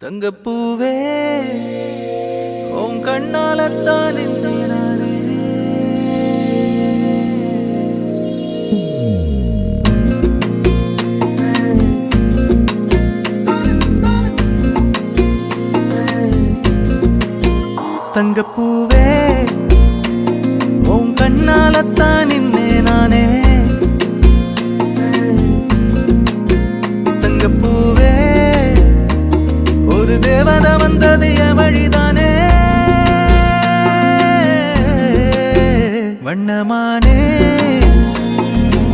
தங்கப்பூவே உன் கண்ணாலத்தான் நின்றேனானே. தங்கப்பூவே உன் கண்ணாலத்தான் நின்றேனானே. தங்கப்பூவே ஒரு தேவதை வந்தது என் வழிதானே. வண்ணமானே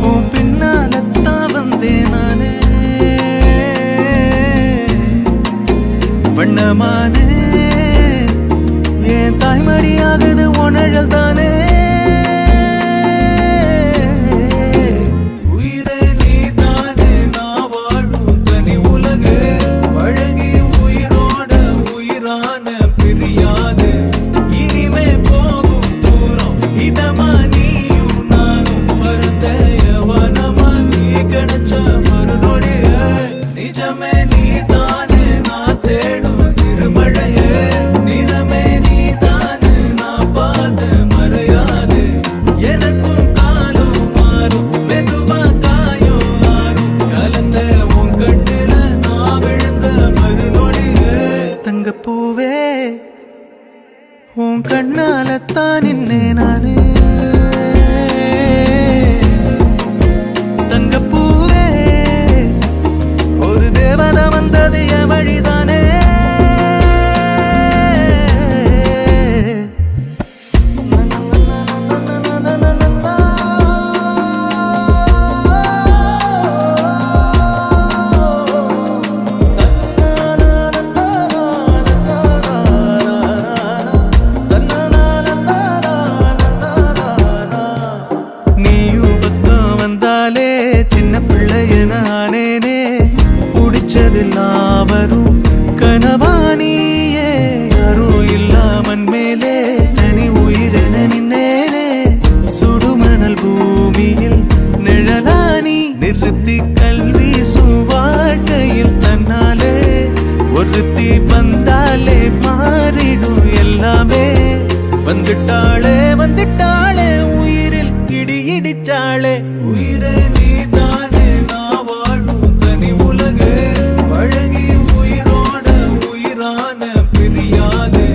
உன் பின்னாலத்தான் வந்தேன் நானே. வண்ணமானே என் தாய்மடியாகுது உணழல் தானே. தங்கப்பூவே உன் கண்ணாலத்தான் நின்னே நானு. தங்கப்பூவே ஒரு தேவதை வந்தது என் வழிதானே. பிடிச்சதெல்லாம் வரும் கனவானியே யாரும் இல்லாமன் மேலே தனி உயிரென நின்னேனே. சுடுமணல் பூமியில் நிழலானி நிறுத்தி கல்வி வாழ்க்கையில் தன்னாலே ஒருத்தி வந்தாலே மாறிடும் எல்லாமே. வந்துட்டாளே வந்துட்டாளே உயிரில் இடி இடிச்சாளே. உயிரை நீ தானே நான் வாழும் தனி உலகு. பழகி உயிரோட உயிரான பிரியாது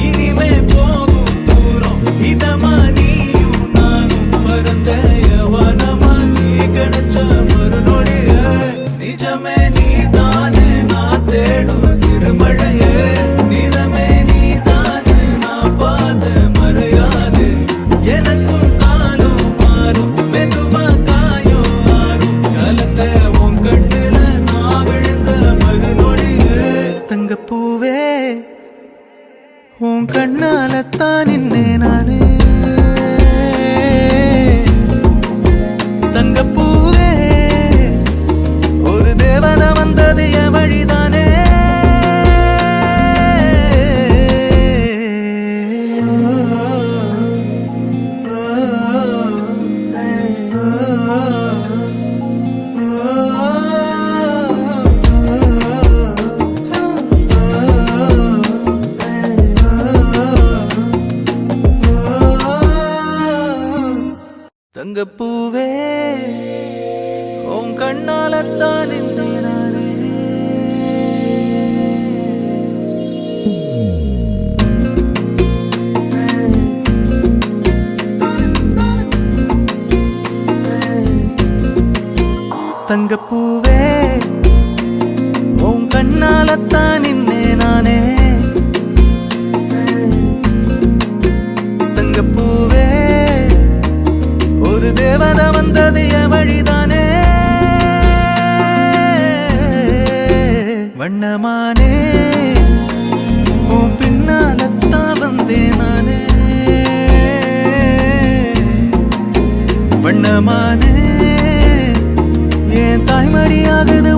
இனிமே போகும் தூரம். இதமா நீயும் நானும் பரந்த யவனமா நீ கிடைச்ச மறுநொடிய. நிஜமே நீ தானே நான் தேடும் சிறுமழைய. நிறமே நீ தானே நான் பாத மறையாது. எனக்கும் காலம் மாறும் மெதுவா காயம் ஆறும் கலந்த உன் கண்ணுல நான் விழுந்த மறுநொடிய. தங்கப்பூவே உன் கண்ணாலத்தான் நின்னே நானு. தங்கப்பூவே ஒரு தேவதை வந்தது என் வழிதானே. தங்கப்பூவே உன் கண்ணாலத்தான் நின்றேன் நானே. தங்கப்பூவே உன் கண்ணாலத்தான் நின்றேன் நானே. தங்கப்பூவே ஒரு தேவதை வந்தது என் வழிதானே. வண்ணமானே உன் பின்னாலத்தான் வந்தேன் நானே. வண்ணமானே என் தாய்மடியாகுது